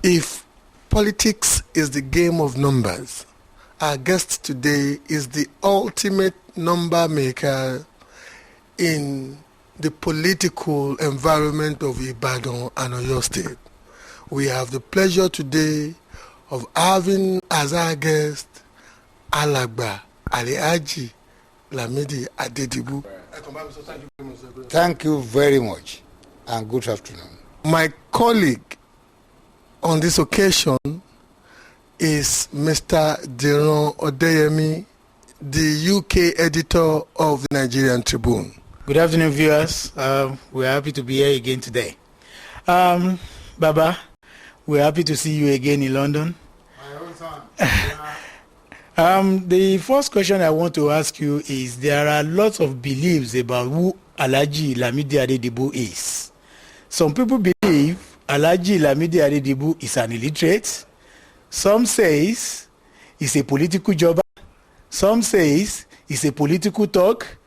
If politics is the game of numbers, our guest today is the ultimate number maker in the political environment of Ibadan and Oyo State. We have the pleasure today of having as our guest Alhaji LAmidi Adedibu. Thank you very much and good afternoon. My colleague on this occasion is Mr. Diran Odeyemi, the UK editor of the Nigerian Tribune. Good afternoon, viewers. We're happy to be here again today. Baba, we're happy to see you again in London. The first question I want to ask you is, there are lots of beliefs about who Alhaji LAmidi Adedibu is. Some people believe Alhaji LAmidi Adedibu is an illiterate. Some says he's a political jobber. Some says he's a political talk.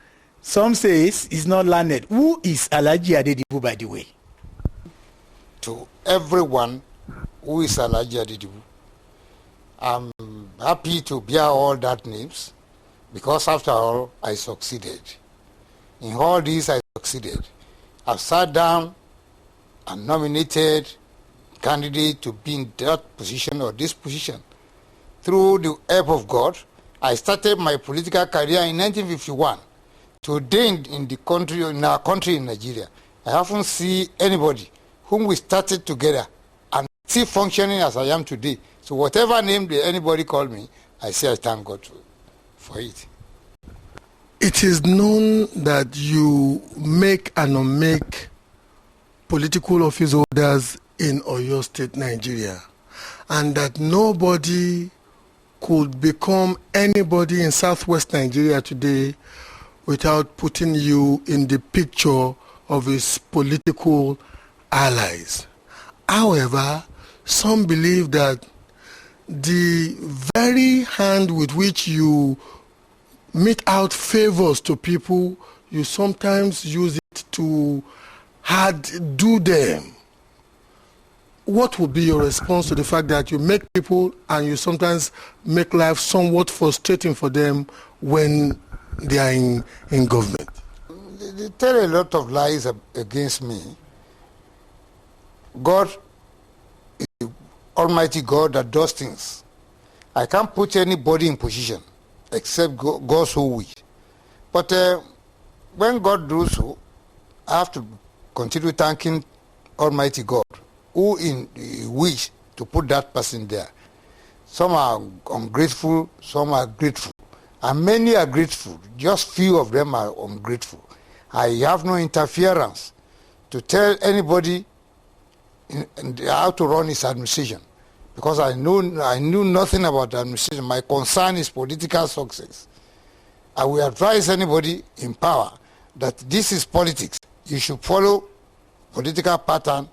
Some says he's not learned. Who is Alhaji Adedibu, by the way? To everyone who is Alhaji Adedibu, I'm happy to bear all that names because after all, I succeeded. In all this, I succeeded. I've sat down and nominated candidate to be in that position or this position. Through the help of God, I started my political career in 1951. Today in our country in Nigeria, I haven't seen anybody whom we started together and still functioning as I am today. So whatever name anybody call me, I say I thank God for it. It is known that you make and unmake political office holders in Oyo State, Nigeria, and that nobody could become anybody in Southwest Nigeria today without putting you in the picture of his political allies. However, some believe that the very hand with which you mete out favors to people, you sometimes use it to do them. What would be your response to the fact that you make people and you sometimes make life somewhat frustrating for them when they are in government? They tell a lot of lies against me. God is the Almighty God that does things. I can't put anybody in position except God's who wish. But when God does so, I have to continue thanking Almighty God who wish to put that person there. Some are ungrateful, some are grateful. And many are grateful. Just few of them are ungrateful. I have no interference to tell anybody how to run his administration because I knew nothing about the administration. My concern is political success. I will advise anybody in power that this is politics. You should follow political pattern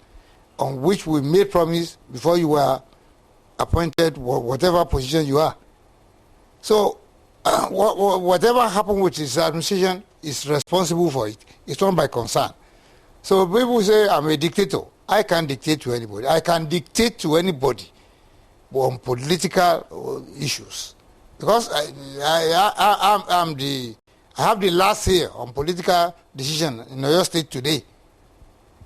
on which we made promise before you were appointed, whatever position you are. So whatever happened with his administration is responsible for it. It's not my concern. So people say I'm a dictator. I can't dictate to anybody. I can dictate to anybody on political issues because I have the last say on political decision in Oyo State today.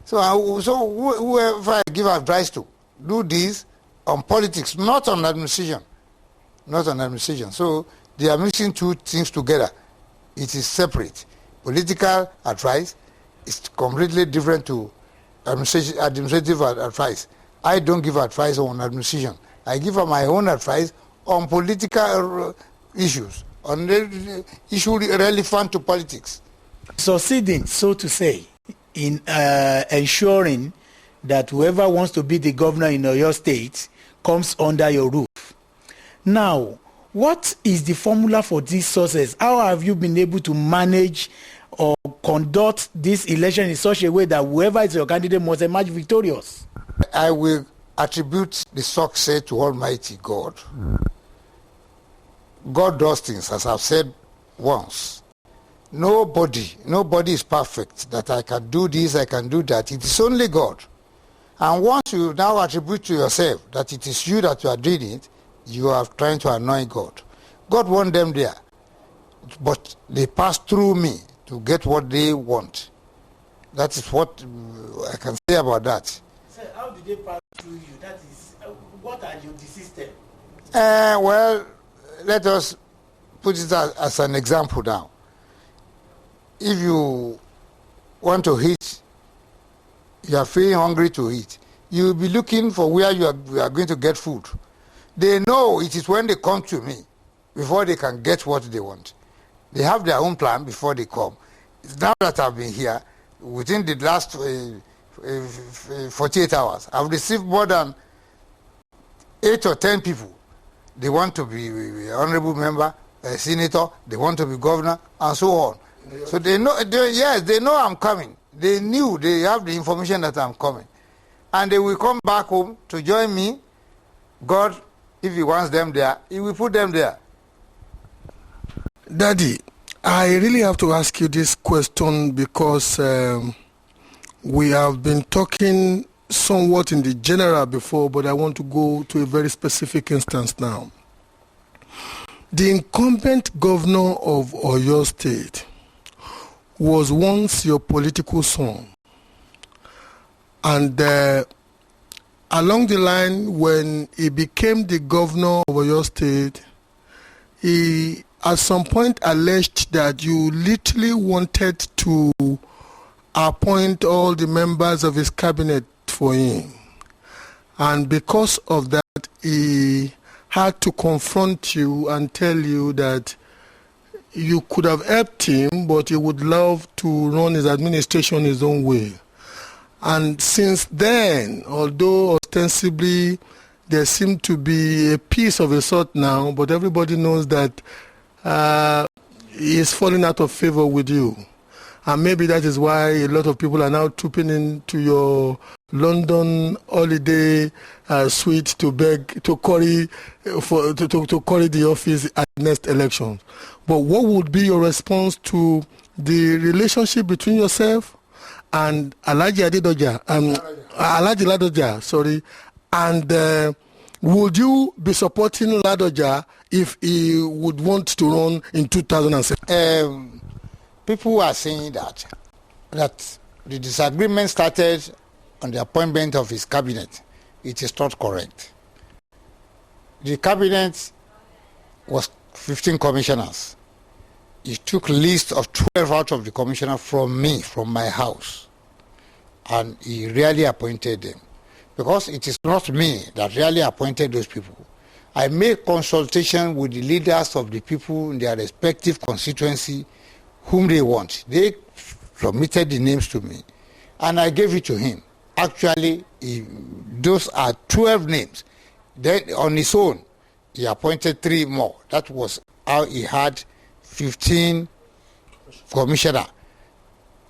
So whoever I give advice to, do this on politics, not on administration. Not on administration. So they are mixing two things together. It is separate. Political advice is completely different to administrative advice. I don't give advice on administration. I give my own advice on political issues, on issues relevant to politics. Succeeding, so to say, in ensuring that whoever wants to be the governor in Oyo State comes under your roof. Now, what is the formula for this success? How have you been able to manage or conduct this election in such a way that whoever is your candidate must emerge victorious? I will attribute the success to Almighty God. God does things, as I've said once. Nobody is perfect, that I can do this, I can do that. It is only God. And once you now attribute to yourself that it is you that you are doing it, you are trying to annoy God. God wants them there, but they pass through me to get what they want. That is what I can say about that. So how did they pass through you? That is, what are the system? Well, let us put it as an example now. If you want to eat, you are feeling hungry to eat, you will be looking for where you are going to get food. They know it is when they come to me before they can get what they want. They have their own plan before they come. Now that I've been here, within the last 48 hours, I've received more than 8 or 10 people. They want to be honorable member, a senator, they want to be governor, and so on. So they know, they know I'm coming. They knew, they have the information that I'm coming. And they will come back home to join me. God, if he wants them there, he will put them there. Daddy, I really have to ask you this question because we have been talking somewhat in the general before, but I want to go to a very specific instance now. The incumbent governor of Oyo State was once your political son. And along the line, when he became the governor of Oyo State, he at some point alleged that you literally wanted to appoint all the members of his cabinet for him. And because of that, he had to confront you and tell you that you could have helped him, but he would love to run his administration his own way. And since then, although ostensibly there seemed to be a peace of a sort now, but everybody knows that he is falling out of favor with you. And maybe that is why a lot of people are now trooping into your London holiday suite to beg to curry the office at the next election. But what would be your response to the relationship between yourself and Alhaji Ladoja, sorry, and would you be supporting Ladoja if he would want to run in 2007? People are saying that the disagreement started on the appointment of his cabinet. It is not correct. The cabinet was 15 commissioners. He took a list of 12 out of the commissioners from me, from my house, and he really appointed them. Because it is not me that really appointed those people. I made consultation with the leaders of the people in their respective constituency whom they want. They submitted the names to me, and I gave it to him. Actually, those are 12 names. Then on his own, he appointed 3 more. That was how he had 15 commissioners.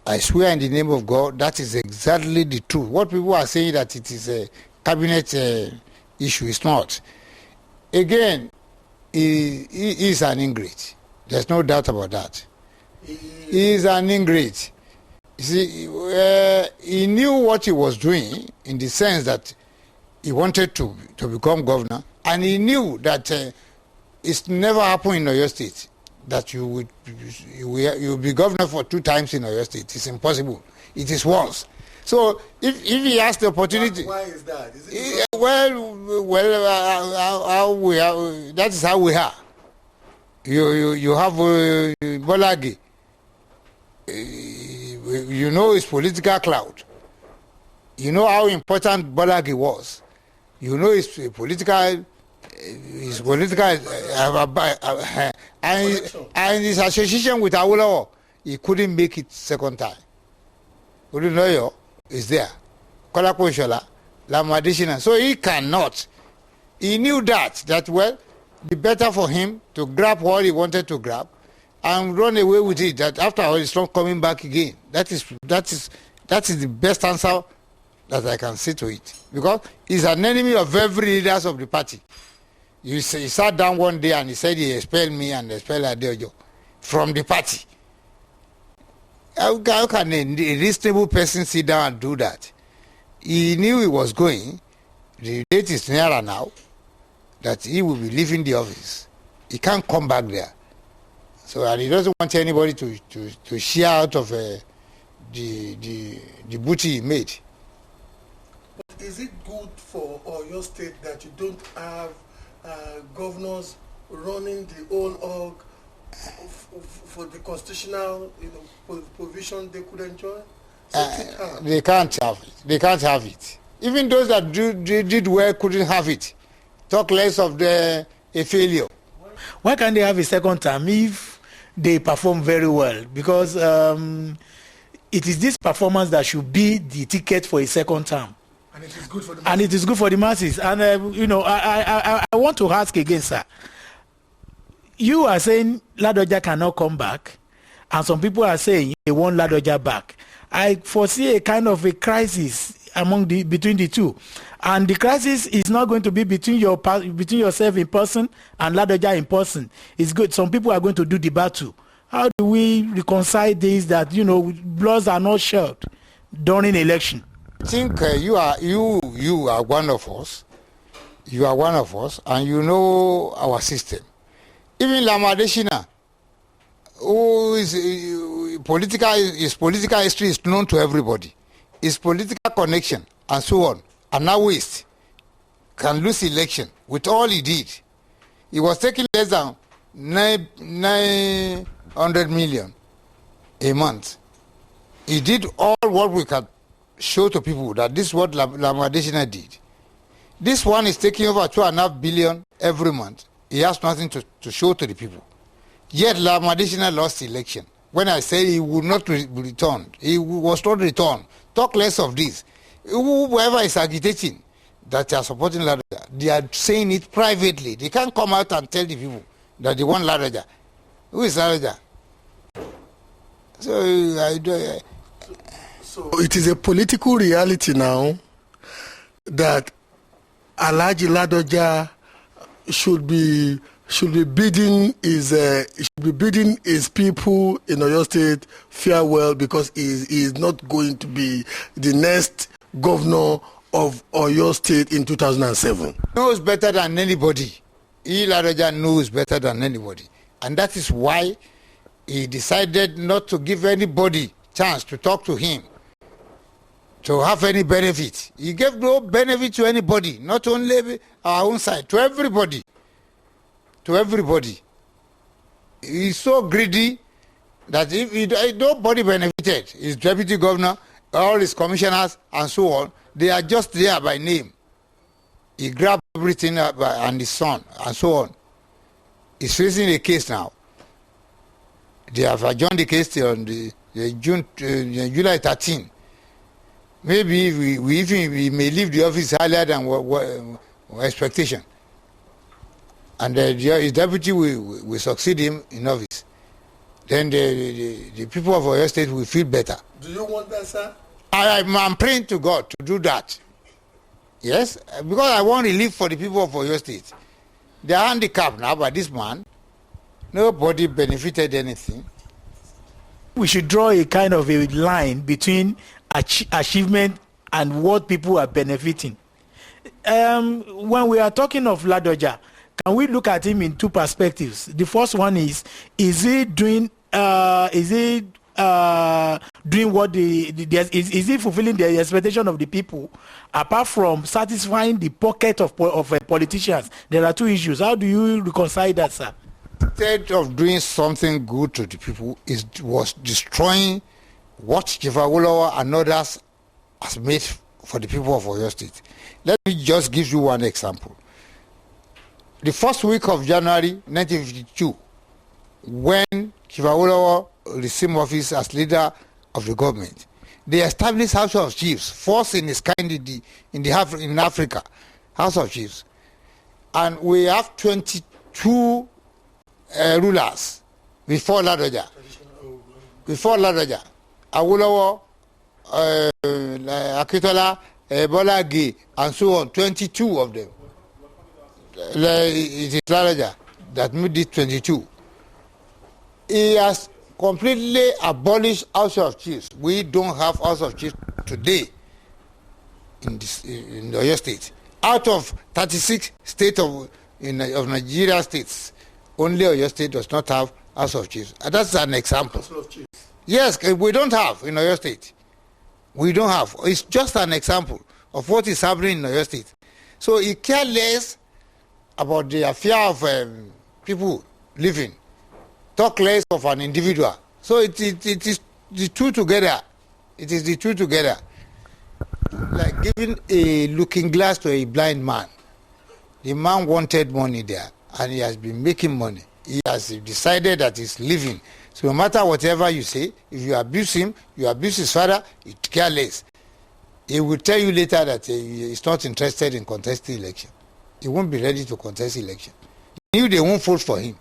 I swear in the name of God, that is exactly the truth. What people are saying that it is a cabinet issue, it's not. Again, he is an ingrate. There's no doubt about that. He is an ingrate. You see, he knew what he was doing in the sense that he wanted to become governor, and he knew that it's never happened in Oyo State that you will be governor for 2 times in Oyo State. It's impossible. It is once. So if he has the opportunity, why is that? Is it that is how we are. You have Bolagi. You know his political clout. You know how important Bolagi was. You know his political and his association with Awolowo. He couldn't make it second time. Udunoyo is there. Kolapo Ishola, Lamadishina. So he cannot. He knew that well, the better for him to grab what he wanted to grab and run away with it. That after all, it's not coming back again. That is the best answer that I can say to it, because he's an enemy of every leaders of the party. He sat down one day and he said he expelled me and expelled Adeojo from the party. How can a reasonable person sit down and do that? He knew he was going. The date is nearer now that he will be leaving the office. He can't come back there. So, and he doesn't want anybody to share out of the booty he made. But is it good for your state that you don't have governors running the whole org for the constitutional provision they could enjoy? They can't have it. They can't have it. Even those that did well couldn't have it. Talk less of a failure. Why can't they have a second term if they perform very well? Because it is this performance that should be the ticket for a second term. And it is good for the masses. And it is good for the masses. And, I want to ask again, sir. You are saying Ladoja cannot come back, and some people are saying they want Ladoja back. I foresee a kind of a crisis between the two, and the crisis is not going to be between yourself in person and Ladoja in person. It's good. Some people are going to do the battle. How do we reconcile this? That bloods are not shed during election. I think you are one of us. You are one of us, and you know our system. Even LAmidi Adedibu, who is political history is known to everybody. His political connection and so on, and now waste, can lose election with all he did. He was taking less than 900 million a month. He did all what we can show to people that this is what LAmidi Adedibu did. This one is taking over 2.5 billion every month. He has nothing to show to the people. Yet LAmidi Adedibu lost the election. When I say he would not return, he was not returned. Talk less of this. Whoever is agitating that they are supporting Ladoja, they are saying it privately. They can't come out and tell the people that they want Ladoja. Who is Ladoja? So it is a political reality now that Alhaji Ladoja should be bidding his people in Oyo State farewell because he is not going to be the next governor of Oyo State in 2007. Knows better than anybody. Ladoja knows better than anybody, and that is why he decided not to give anybody chance to talk to him, to have any benefit. He gave no benefit to anybody, not only our own side, to everybody. To everybody. He's so greedy that if nobody benefited, his deputy governor, all his commissioners, and so on, they are just there by name. He grabbed everything and his son, and so on. He's facing a case now. They have adjourned the case on July 13. Maybe we may leave the office earlier than expectation. And his deputy will succeed him in office. Then the people of Oyo State will feel better. Do you want that, sir? I'm praying to God to do that. Yes, because I want relief for the people of Oyo State. They are handicapped now by this man. Nobody benefited anything. We should draw a kind of a line between achievement and what people are benefiting. When we are talking of Ladoja, can we look at him in two perspectives? The first one is he doing what is he fulfilling the expectation of the people, apart from satisfying the pocket of politicians? There are two issues. How do you reconcile that, sir? Instead of doing something good to the people, it was destroying what Chief Awolowo and others has made for the people of Oyo State. Let me just give you one example. The first week of January 1952, when Chief Awolowo received office as leader of the government, they established House of Chiefs, first in its kind in Africa, House of Chiefs. And we have 22 rulers before Ladoja. Awolowo, Akitola, Bolagi, and so on, 22 of them. It is Ladoja that made it 22. He has completely abolished House of Chiefs. We don't have House of Chiefs today. in Oyo State. Out of 36 states of Nigeria states, only Oyo State does not have House of Chiefs. That's an example. House of Chiefs. Yes, we don't have in Oyo State. We don't have. It's just an example of what is happening in Oyo State. So he cares less about the affair of people living, talk less of an individual. So it is the two together. It is the two together. Like giving a looking glass to a blind man. The man wanted money there, and he has been making money. He has decided that he's living. So no matter whatever you say, if you abuse him, you abuse his father, he cares less. He will tell you later that he's not interested in contesting election. He won't be ready to contest election. He knew they won't vote for him.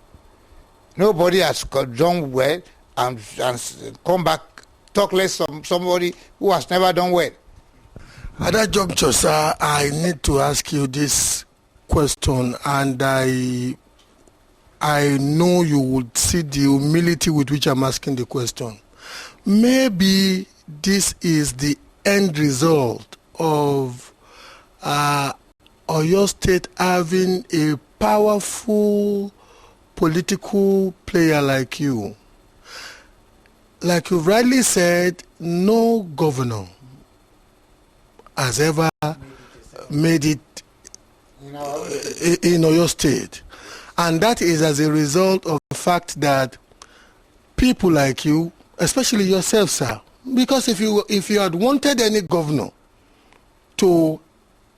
Nobody has done well and come back, talk less of somebody who has never done well. At that juncture, sir, I need to ask you this question, and I know you would see the humility with which I'm asking the question. Maybe this is the end result of Oyo State having a powerful political player like you. Like you rightly said, no governor has ever made it in Oyo State. And that is as a result of the fact that people like you, especially yourself, sir, because if you had wanted any governor to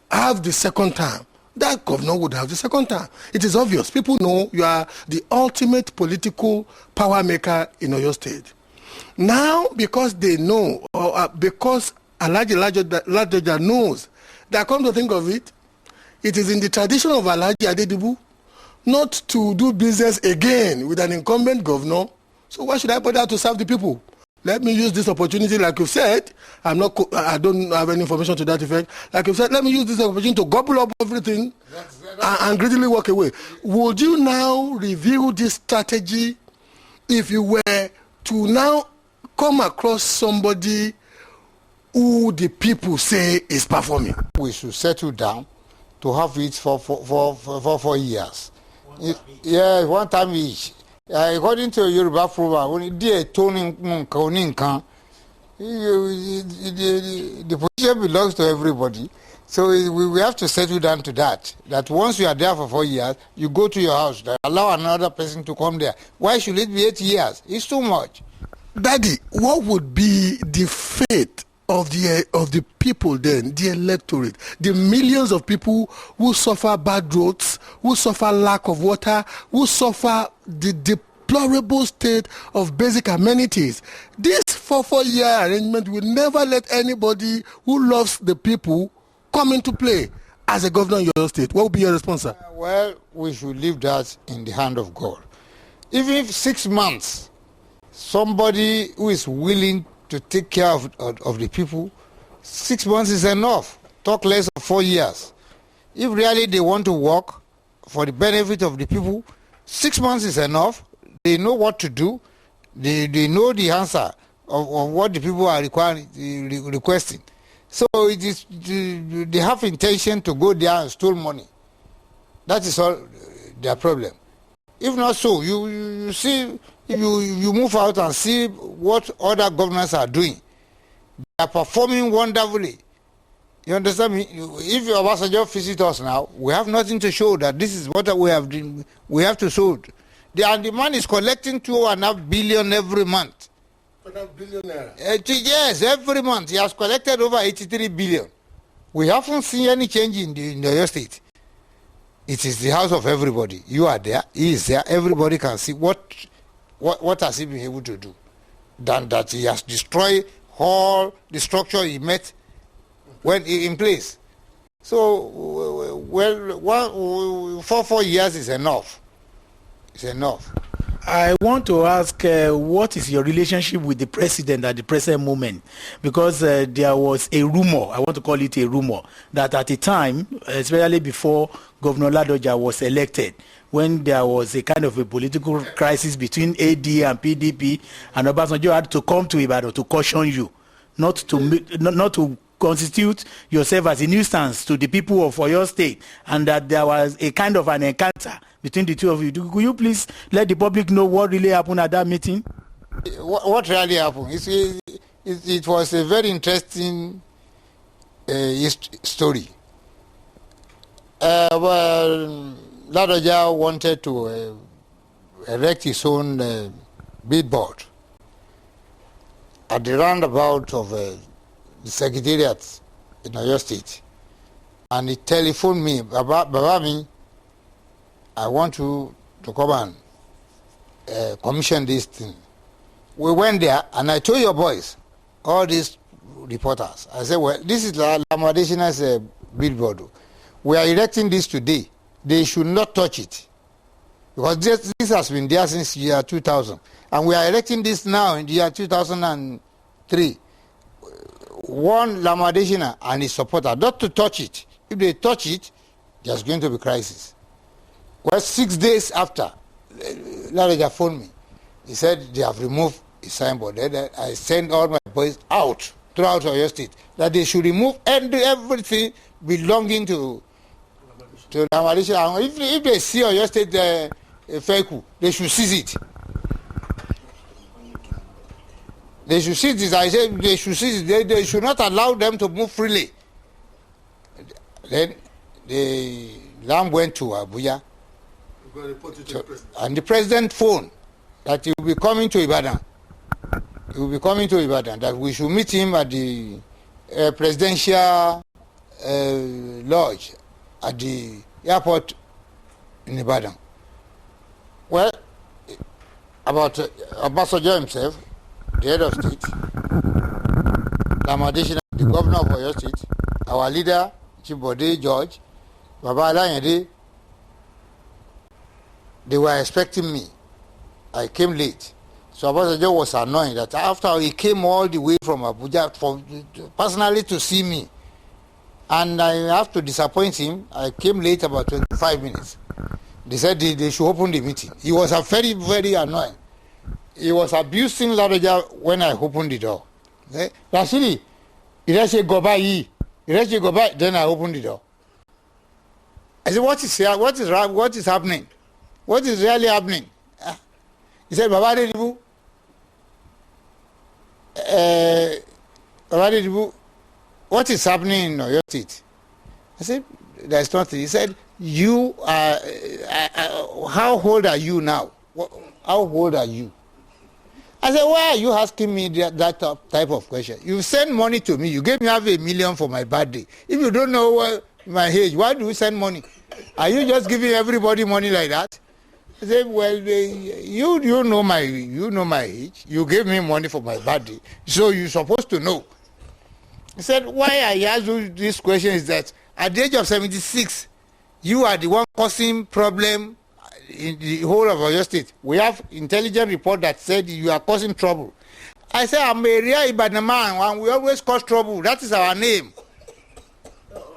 have the second term, that governor would have the second term. It is obvious. People know you are the ultimate political power maker in Oyo State. Now, because they know, or because Alhaji LAmidi knows, that come to think of it, it is in the tradition of Alhaji Adedibu not to do business again with an incumbent governor. So why should I bother to serve the people? Let me use this opportunity, like you said. I don't have any information to that effect. Like you said, let me use this opportunity to gobble up everything and greedily walk away. Would you now review this strategy if you were to now come across somebody who the people say is performing? We should settle down to have it for 4 years. Yeah, one time each. According to Yoruba proverb, when the position belongs to everybody. So we have to settle down to that. That once you are there for 4 years, you go to your house. Allow another person to come there. Why should it be 8 years? It's too much. Daddy, what would be the fate of the people then, the electorate, the millions of people who suffer bad roads, who suffer lack of water, who suffer the deplorable state of basic amenities? This 4-year arrangement will never let anybody who loves the people come into play as a governor in your state. What would be your response, sir? Well, we should leave that in the hand of God. Even if 6 months, somebody who is willing to take care of the people, 6 months is enough. Talk less of 4 years. If really they want to work for the benefit of the people, 6 months is enough. They know what to do. They know the answer of what the people are requesting. So it is, they have intention to go there and steal money. That is all their problem. If not so, you see, if you move out and see what other governments are doing, they are performing wonderfully. You understand me? If Obasanjo visit us now, we have nothing to show that this is what we have done. We have to show. The man is collecting 2.5 billion every month. 2.5 billion naira. Yes, every month he has collected over 83 billion. We haven't seen any change in the Oyo State. It is the house of everybody. You are there, he is there. Everybody can see what has he been able to do. Than that he has destroyed all the structure he met when in place. So, well, 4 years is enough. It's enough. I want to ask, what is your relationship with the president at the present moment? Because there was a rumor, I want to call it a rumor, that at the time, especially before Governor Ladoja was elected, when there was a kind of a political crisis between AD and PDP, and Obasanjo had to come to Ibadan to caution you, not to constitute yourself as a nuisance to the people of Oyo State, and that there was a kind of an encounter between the two of you. Could you please let the public know what really happened at that meeting? What really happened? It was a very interesting story. Well, Ladoja wanted to erect his own billboard at the roundabout of the secretariat in Oyo State. And he telephoned me, Babami, I want you to come and commission this thing. We went there, and I told your boys, all these reporters, I said, well, this is LAmidi Adedibu's billboard. We are erecting this today. They should not touch it. Because this has been there since year 2000. And we are erecting this now in the year 2003. One LAmidi Adedibu and his supporter not to touch it. If they touch it, there's going to be crisis. Well, 6 days after, Ladoja phoned me. He said they have removed his signboard. Then I sent all my boys out throughout Oyo State that they should remove everything belonging to LAmidi Adedibu. And if they see Oyo State fake, they should seize it. They should seize it. I said they should seize it. They should not allow them to move freely. Then the lamb went to Abuja. And the president phoned that he will be coming to Ibadan. He will be coming to Ibadan, that we should meet him at the presidential lodge at the airport in Ibadan. Well, about Ambassador himself, the head of state, LAmidi Adedibu, the governor of Oyo State, our leader, Chibode George, Baba Alayande, they were expecting me. I came late. So Ambassador was annoyed that after he came all the way from Abuja personally to see me, and I have to disappoint him, I came late about 25 minutes. They said they should open the meeting. He was very, very annoyed. He was abusing Ladoja when I opened the door. Rashidi, go by. Then I opened the door. I said, what is happening? What is really happening? He said, Baba Adedibu, what is happening in Oyo State? I said, there's nothing. He said, you are, how old are you now? How old are you? I said, why are you asking me that type of question? You send money to me. You gave me $500,000 for my birthday. If you don't know my age, why do you send money? Are you just giving everybody money like that? I said, well, you know my age. You gave me money for my birthday, so you're supposed to know. He said, why I asked you this question is that at the age of 76, you are the one causing problem in the whole of Oyo State. We have intelligence report that said you are causing trouble. I said, I'm a real Ibadan man, and we always cause trouble. That is our name.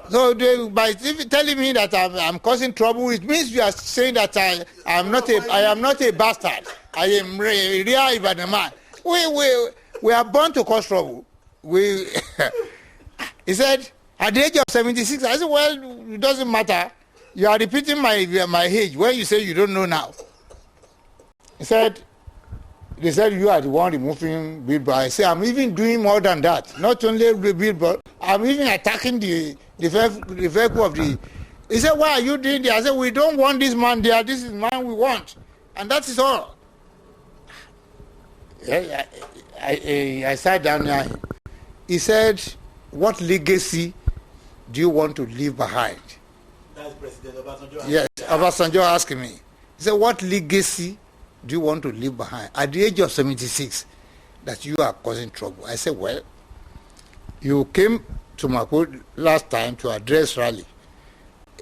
So by telling me that I'm causing trouble, it means you are saying that I am not a bastard. I am a real Ibadan man. We are born to cause trouble. He said, at the age of 76, I said, well, it doesn't matter. You are repeating my age when you say you don't know now. They said you are the one removing billboard. I said, I'm even doing more than that. Not only the billboard, I'm even attacking the vehicle of the... He said, why are you doing that? I said, we don't want this man there. This is the man we want. And that is all. I sat down there. He said, what legacy do you want to leave behind? That's President Obasanjo. Yes, Obasanjo asked me. He said, what legacy do you want to leave behind at the age of 76 that you are causing trouble? I said, well, you came to Mako last time to address rally.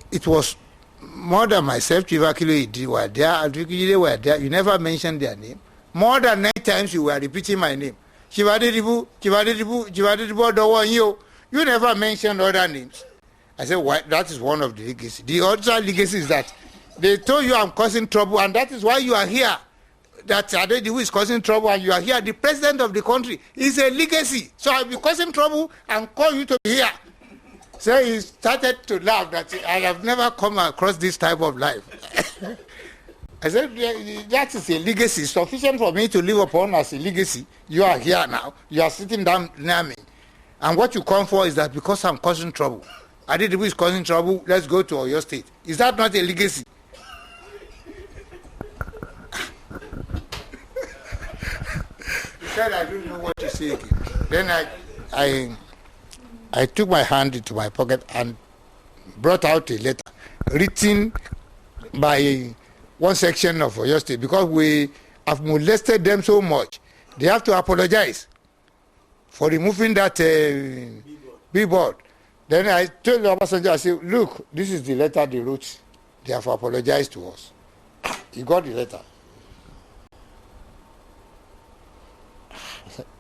It was more than myself, Chief Akilo were there, Adedibu were there. You never mentioned their name. More than 9 times you were repeating my name. Chief Adedibu, you never mentioned other names. I said, why? That is one of the legacies. The other legacy is that they told you I'm causing trouble, and that is why you are here. that Adedibu is causing trouble and you are here. The president of the country is a legacy. So I'll be causing trouble and call you to be here. So he started to laugh that I have never come across this type of life. I said, that is a legacy. Sufficient for me to live upon as a legacy. You are here now. You are sitting down near me. And what you come for is that because I'm causing trouble. Adedibu is causing trouble. Let's go to Oyo State. Is that not a legacy? He said, I don't know what to say again. Then I took my hand into my pocket and brought out a letter written by one section of Oyo State because we have molested them so much. They have to apologize for removing that billboard. Then I told Obasanjo, I said, look, this is the letter they wrote. They have apologized to us. He got the letter.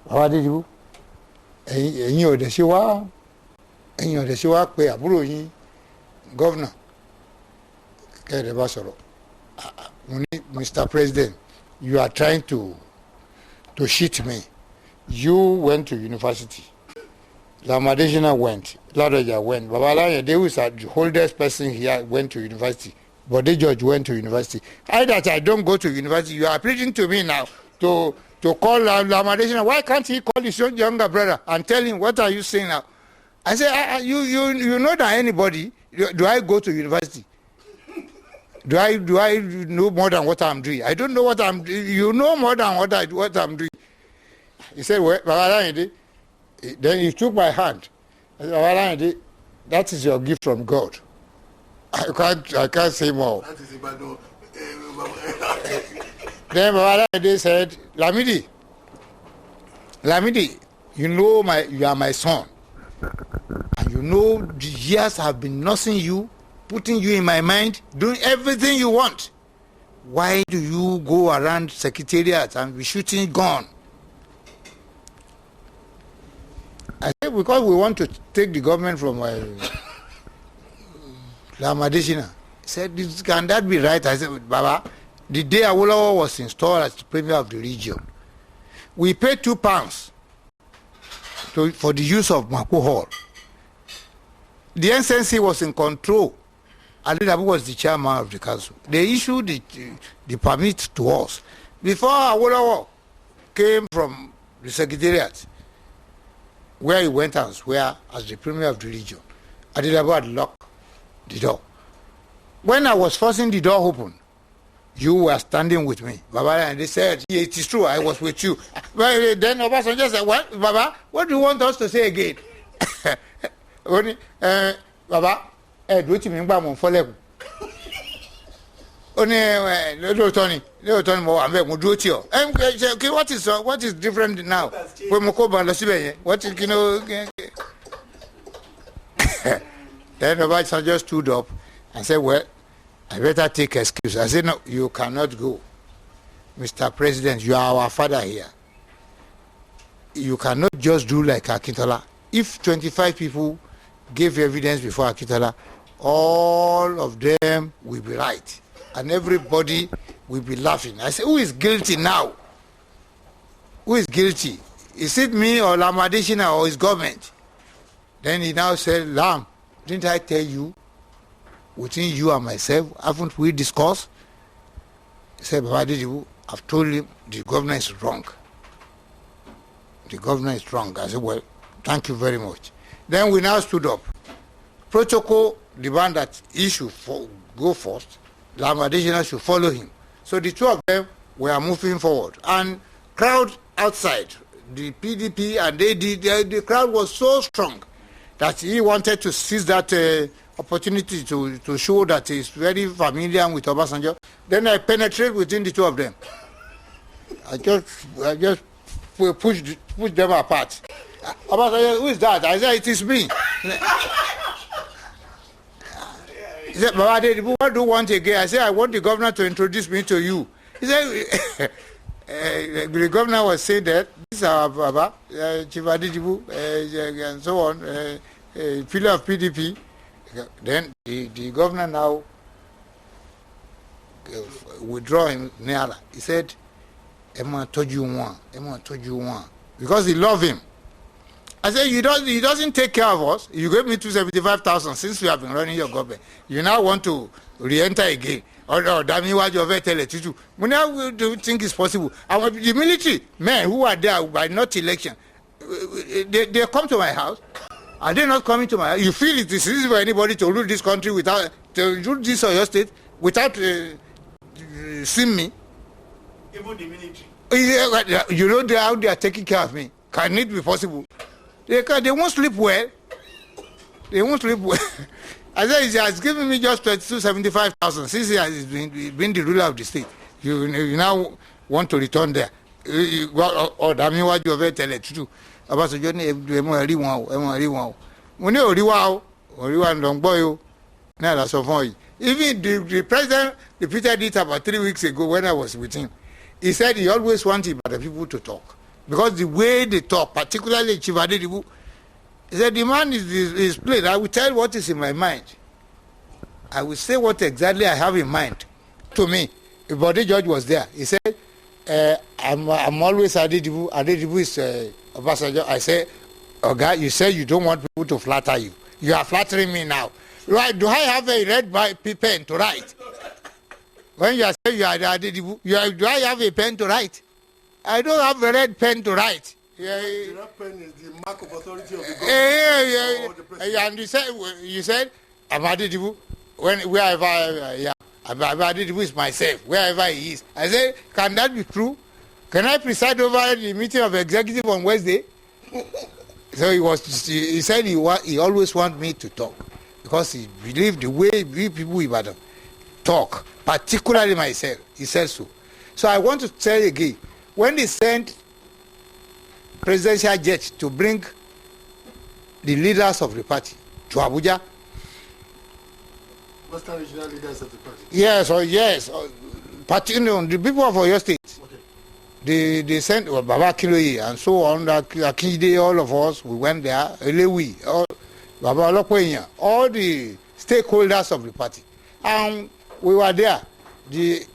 How did you? And you the Shiwa, and you the Shiwa, pay a governor. Mr. President, you are trying to cheat me. You went to university. LAmidi went. Ladoja went. Babala, they was the oldest person here went to university. But the judge went to university. I don't go to university. You are preaching to me now to call LAmidi. Why can't he call his younger brother and tell him, what are you saying now? I say, you know that anybody, do I go to university? Do I know more than what I'm doing? I don't know what I'm doing. You know more than what I'm doing. He said, well, then he took my hand. I said, that is your gift from God. I can't say more. That is then Babalade said, LAmidi, you know you are my son. And you know the years have been nursing you, putting you in my mind, doing everything you want. Why do you go around secretariat and be shooting gun? I said, because we want to take the government from LAmidi. He said, can that be right? I said, Baba, the day Awolowo was installed as the premier of the region, we paid £2 for the use of Mako Hall. The NCNC was in control. Adedibu was the chairman of the council. They issued the permit to us. Before Awolowo came from the secretariat, where he went and swear as the premier of the region, Adedibu had locked the door. When I was forcing the door open, you were standing with me, Baba, and they said, yeah, it is true, I was with you. But then Obasanjo said, what, Baba, what do you want us to say again? Baba, do you mean by follow? What is different now? What is, Then Obasanjo stood up and said, well, I better take excuse. I said, no, you cannot go. Mr. President, you are our father here. You cannot just do like Akintola. If 25 people gave evidence before Akintola, all of them will be right. And everybody will be laughing. I said, who is guilty now? Who is guilty? Is it me or LAmidi or his government? Then he now said, Lam, didn't I tell you, between you and myself, haven't we discussed? He said, Adedibu, I've told him the governor is wrong. The governor is wrong. I said, well, thank you very much. Then we now stood up. Protocol demand that he should go first. LAmidi should follow him. So the two of them were moving forward. And crowd outside, the PDP and the crowd was so strong that he wanted to seize that opportunity to show that he's very familiar with Obasanjo. Then I penetrate within the two of them. I just push them apart. Obasanjo, who is that? I said, it is me. He said, Baba Adedibu, what do you want again? I said, I want the governor to introduce me to you. He said, the governor was saying that this is our Baba, Chief Adedibu, and so on, pillar of PDP. Then the governor now withdraw him nearer. He said, Emma told you one. Emma told you one. Because he loved him. I said, he doesn't take care of us. You gave me 275,000 since we have been running your government. You now want to re-enter again. Or damn you, what you have tell it to. We now do think it's possible. The military men who are there by not election, they come to my house. Are they not coming to my house? You feel it is easy for anybody to rule this country without, to rule this or your state without seeing me? Even the military. You know how they are taking care of me. Can it be possible? They won't sleep well. They won't sleep well. I said, he has given me just 275,000 since he has been the ruler of the state. You now want to return there. Or damn you, what you have tell it to. About the journey, every one. When you don't boy, now that's so funny. Even the president repeated it about 3 weeks ago when I was with him. He said he always wanted the people to talk. Because the way they talk, particularly Chief Adedibu, he said, the man is played. I will tell what is in my mind. I will say what exactly I have in mind. To me, the body judge was there. He said, I'm always Adedibu. Adedibu is Obasanjo. I said, okay, you say you don't want people to flatter you. You are flattering me now. Right? Do I have a red pen to write? When you are saying you are Adedibu, do I have a pen to write? I don't have a red pen to write. The red pen is the mark of authority of the government. And you said, I'm Adedibu. Wherever Adedibu is myself, wherever he is. I said, can that be true? Can I preside over the meeting of executive on Wednesday? So he said he always want me to talk because he believed the way we people in Ibadan talk, particularly myself. He said so. So I want to tell you again, when they sent presidential jet to bring the leaders of the party to Abuja, Western regional leaders of the party. Yes, the people of Oyo State. Okay. They sent Baba Kiloye and so on, Akinde, all of us, we went there, Elewi, Baba Olopoenya, all the stakeholders of the party. And we were there. The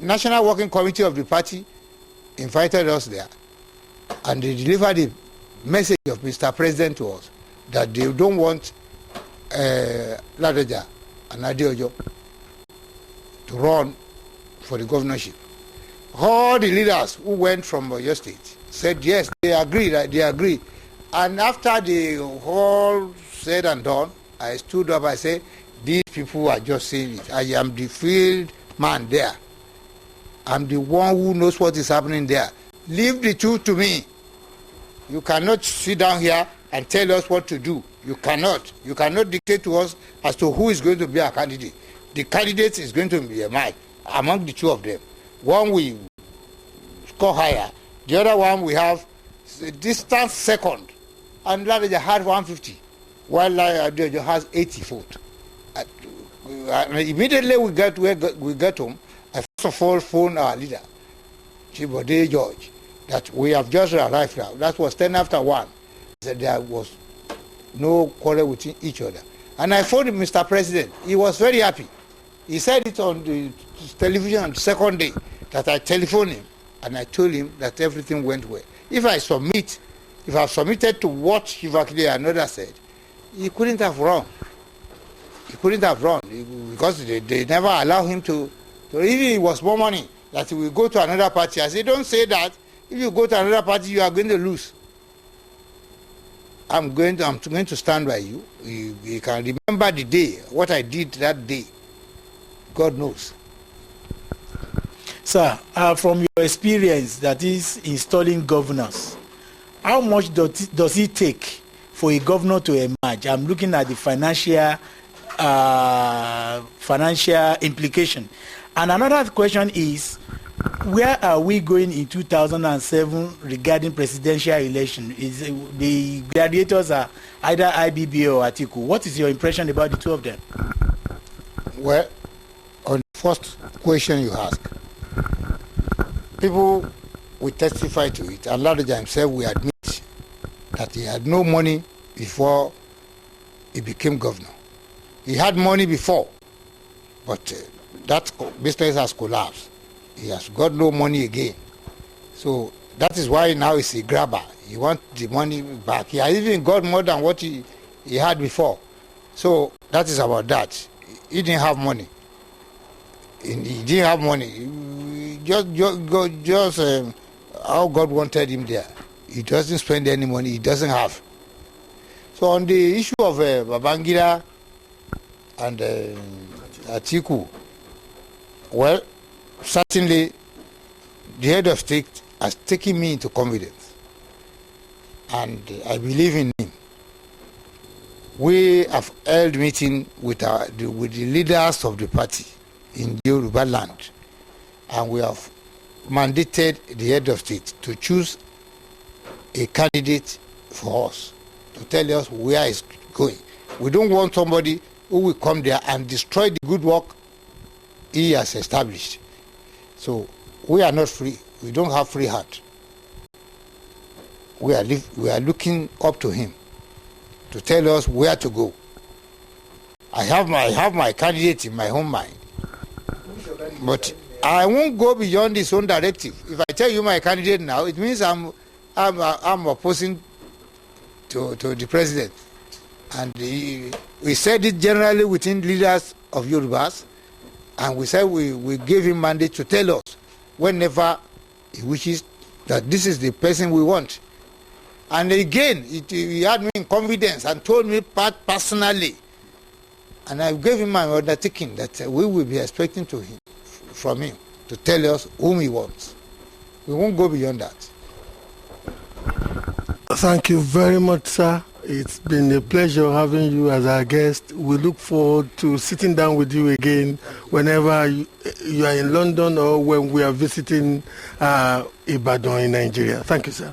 National Working Committee of the party invited us there. And they delivered the message of Mr. President to us that they don't want Ladeja and Adeojo to run for the governorship. All the leaders who went from Oyo State said yes, they agree. And after the whole said and done, I stood up, I said, these people are just saying it. I am the field man there. I'm the one who knows what is happening there. Leave the truth to me. You cannot sit down here and tell us what to do. You cannot. You cannot dictate to us as to who is going to be our candidate. The candidate is going to be a man among the two of them. One we score higher. The other one we have a distant second. And Ladeja had 150, while Adeojo has 80 votes. Immediately we get home, I first of all phoned our leader, Chief Ode George, that we have just arrived now. That was 10 after 1. He said there was no quarrel within each other. And I phoned Mr. President. He was very happy. He said it on the television on the second day that I telephoned him and I told him that everything went well. If I submitted to what Shivakide and others said, he couldn't have run. He couldn't have run because they never allow him to. So even it was more money that he will go to another party. I said, don't say that. If you go to another party, you are going to lose. I'm going to stand by you. You can remember the day, what I did that day. God knows. Sir, from your experience that is installing governors, how much does it take for a governor to emerge? I'm looking at the financial implication. And another question is, where are we going in 2007 regarding presidential election? Is the gladiators are either IBB or Atiku. What is your impression about the two of them? Well, on the first question you ask, people will testify to it. And Ladeja himself will admit that he had no money before he became governor. He had money before, but that business has collapsed. He has got no money again So that is why now he's a grabber. He wants the money back. He has even got more than what he had before. So that is about that. He didn't have money. He didn't have money. Just how God wanted him there. He doesn't spend any money. He doesn't have. So on the issue of Babangida and Atiku, well, certainly the head of state has taken me into confidence, and I believe in him. We have held meeting with the leaders of the party in Yoruba land, and we have mandated the head of state to choose a candidate for us, to tell us where it's going. We don't want somebody who will come there and destroy the good work he has established. So we are not free. We don't have free heart. We are looking up to him to tell us where to go. I have my candidate in my own mind, but I won't go beyond his own directive. If I tell you my candidate now, it means I'm opposing to the president. And we said it generally within leaders of Yorubas, and we said we gave him mandate to tell us whenever he wishes that this is the person we want. And again, he had me in confidence and told me personally, and I gave him my undertaking that we will be expecting from him to tell us whom he wants. We won't go beyond that. Thank you very much, sir. It's been a pleasure having you as our guest. We look forward to sitting down with you again whenever you are in London or when we are visiting Ibadan in Nigeria. Thank you, sir.